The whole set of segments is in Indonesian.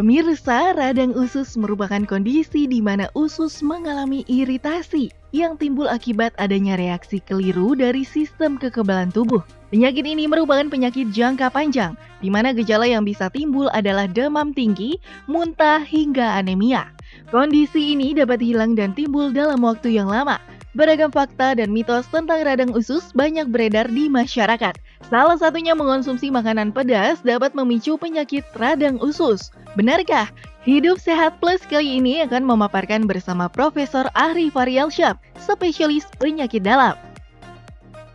Pemirsa, radang usus merupakan kondisi di mana usus mengalami iritasi yang timbul akibat adanya reaksi keliru dari sistem kekebalan tubuh. Penyakit ini merupakan penyakit jangka panjang, di mana gejala yang bisa timbul adalah demam tinggi, muntah, hingga anemia. Kondisi ini dapat hilang dan timbul dalam waktu yang lama. Beragam fakta dan mitos tentang radang usus banyak beredar di masyarakat. Salah satunya mengonsumsi makanan pedas dapat memicu penyakit radang usus. Benarkah? Hidup Sehat Plus kali ini akan memaparkan bersama Profesor Ahri Faryalsyah, spesialis penyakit dalam.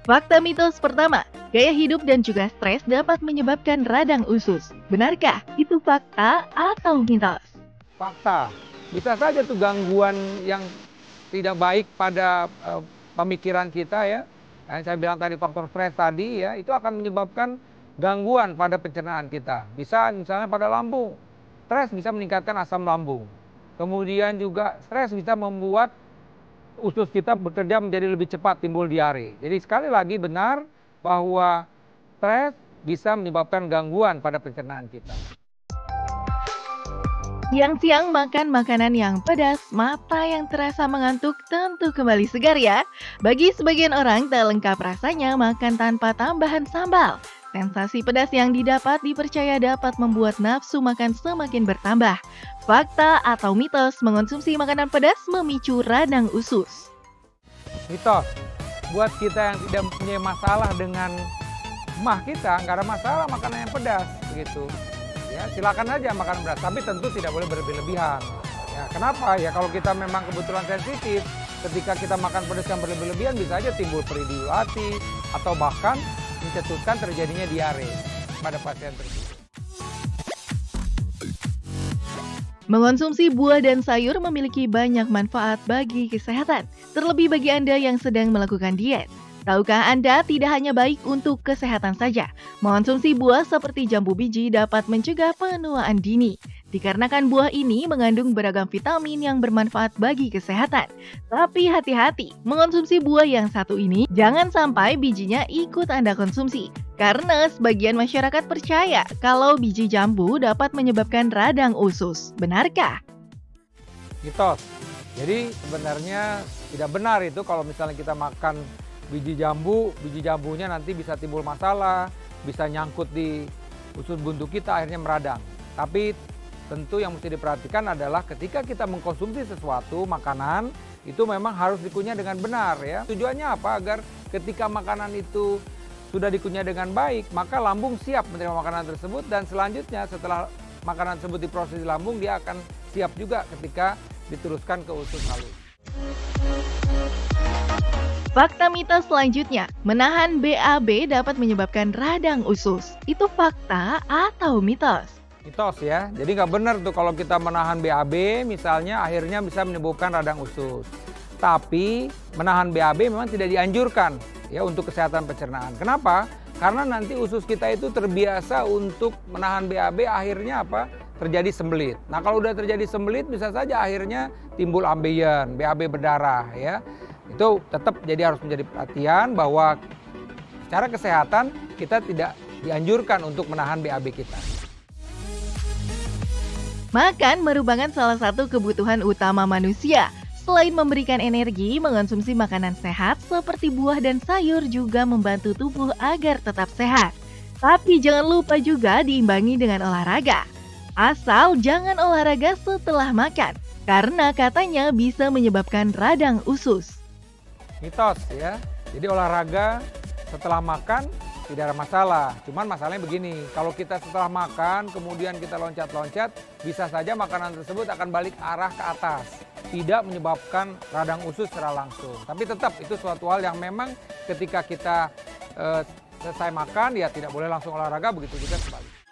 Fakta mitos pertama, gaya hidup dan juga stres dapat menyebabkan radang usus. Benarkah? Itu fakta atau mitos? Fakta. Bisa saja tuh gangguan yang tidak baik pada pemikiran kita ya. Yang saya bilang tadi faktor stres tadi ya, itu akan menyebabkan gangguan pada pencernaan kita. Bisa misalnya pada lambung. Stres bisa meningkatkan asam lambung. Kemudian juga stres bisa membuat usus kita bekerja menjadi lebih cepat timbul diare. Jadi sekali lagi benar bahwa stres bisa menyebabkan gangguan pada pencernaan kita. Siang-siang makan makanan yang pedas, mata yang terasa mengantuk tentu kembali segar ya. Bagi sebagian orang tak lengkap rasanya makan tanpa tambahan sambal. Sensasi pedas yang didapat dipercaya dapat membuat nafsu makan semakin bertambah. Fakta atau mitos mengonsumsi makanan pedas memicu radang usus? Mitos, buat kita yang tidak punya masalah dengan mah kita, nggak ada masalah makanan yang pedas begitu. Ya, silakan aja makan beras, tapi tentu tidak boleh berlebih-lebihan. Ya, kenapa? Ya kalau kita memang kebetulan sensitif, ketika kita makan pedas yang berlebih-lebihan bisa aja timbul perih di hati atau bahkan mencetuskan terjadinya diare pada pasien tersebut. Mengonsumsi buah dan sayur memiliki banyak manfaat bagi kesehatan, terlebih bagi Anda yang sedang melakukan diet. Tahukah Anda tidak hanya baik untuk kesehatan saja, mengonsumsi buah seperti jambu biji dapat mencegah penuaan dini. Dikarenakan buah ini mengandung beragam vitamin yang bermanfaat bagi kesehatan. Tapi hati-hati, mengonsumsi buah yang satu ini jangan sampai bijinya ikut Anda konsumsi. Karena sebagian masyarakat percaya kalau biji jambu dapat menyebabkan radang usus. Benarkah? Mitos. Jadi sebenarnya tidak benar itu kalau misalnya kita makan biji jambunya nanti bisa timbul masalah, bisa nyangkut di usus buntu kita akhirnya meradang. Tapi tentu yang mesti diperhatikan adalah ketika kita mengkonsumsi sesuatu makanan itu memang harus dikunyah dengan benar ya. Tujuannya apa? Agar ketika makanan itu sudah dikunyah dengan baik, maka lambung siap menerima makanan tersebut dan selanjutnya setelah makanan tersebut diproses di lambung dia akan siap juga ketika diteruskan ke usus halus. Fakta mitos selanjutnya, menahan BAB dapat menyebabkan radang usus. Itu fakta atau mitos? Mitos ya, jadi nggak benar tuh kalau kita menahan BAB misalnya akhirnya bisa menyebabkan radang usus. Tapi menahan BAB memang tidak dianjurkan ya untuk kesehatan pencernaan. Kenapa? Karena nanti usus kita itu terbiasa untuk menahan BAB akhirnya apa? Terjadi sembelit. Nah kalau udah terjadi sembelit bisa saja akhirnya timbul ambeien, BAB berdarah ya. Itu tetap jadi harus menjadi perhatian bahwa secara kesehatan kita tidak dianjurkan untuk menahan BAB kita. Makan merupakan salah satu kebutuhan utama manusia. Selain memberikan energi, mengonsumsi makanan sehat seperti buah dan sayur juga membantu tubuh agar tetap sehat. Tapi jangan lupa juga diimbangi dengan olahraga. Asal jangan olahraga setelah makan, karena katanya bisa menyebabkan radang usus. Mitos ya, jadi olahraga setelah makan tidak ada masalah. Cuman masalahnya begini, kalau kita setelah makan kemudian kita loncat-loncat, bisa saja makanan tersebut akan balik arah ke atas. Tidak menyebabkan radang usus secara langsung. Tapi tetap itu suatu hal yang memang ketika kita selesai makan ya tidak boleh langsung olahraga, begitu juga sebaliknya.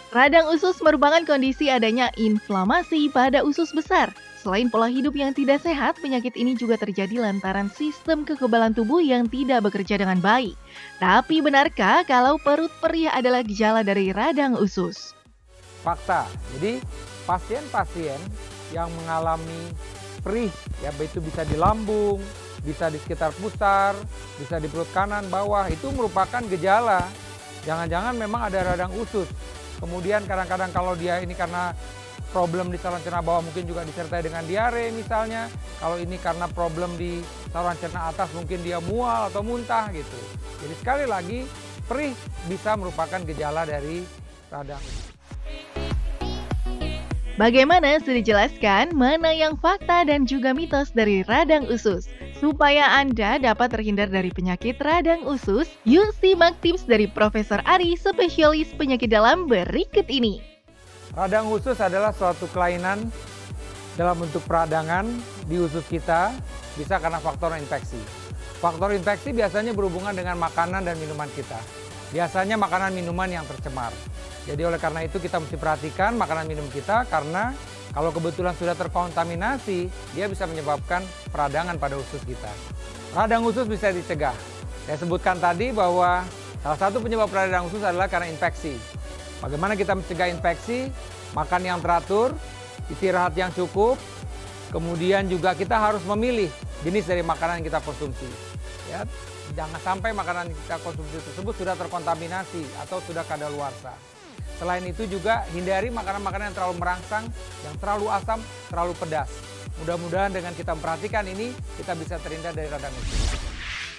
Radang usus merupakan kondisi adanya inflamasi pada usus besar. Selain pola hidup yang tidak sehat, penyakit ini juga terjadi lantaran sistem kekebalan tubuh yang tidak bekerja dengan baik. Tapi benarkah kalau perut perih adalah gejala dari radang usus? Fakta, jadi pasien-pasien yang mengalami perih, ya itu bisa di lambung, bisa di sekitar pusar, bisa di perut kanan, bawah, itu merupakan gejala. Jangan-jangan memang ada radang usus. Kemudian kadang-kadang kalau dia ini karena problem di saluran cerna bawah mungkin juga disertai dengan diare misalnya. Kalau ini karena problem di saluran cerna atas mungkin dia mual atau muntah gitu. Jadi sekali lagi perih bisa merupakan gejala dari radang. Bagaimana sudah dijelaskan mana yang fakta dan juga mitos dari radang usus? Supaya Anda dapat terhindar dari penyakit radang usus, yuk simak tips dari Profesor Ari, spesialis penyakit dalam berikut ini. Radang usus adalah suatu kelainan dalam bentuk peradangan di usus kita, bisa karena faktor infeksi. Faktor infeksi biasanya berhubungan dengan makanan dan minuman kita. Biasanya makanan minuman yang tercemar. Jadi oleh karena itu kita mesti perhatikan makanan minum kita, karena kalau kebetulan sudah terkontaminasi, dia bisa menyebabkan peradangan pada usus kita. Radang usus bisa dicegah. Saya sebutkan tadi bahwa salah satu penyebab radang usus adalah karena infeksi. Bagaimana kita mencegah infeksi? Makan yang teratur, istirahat yang cukup, kemudian juga kita harus memilih jenis dari makanan yang kita konsumsi. Ya, jangan sampai makanan yang kita konsumsi tersebut sudah terkontaminasi atau sudah kadaluarsa. Selain itu juga hindari makanan-makanan yang terlalu merangsang, yang terlalu asam, terlalu pedas. Mudah-mudahan dengan kita memperhatikan ini, kita bisa terhindar dari radang usus.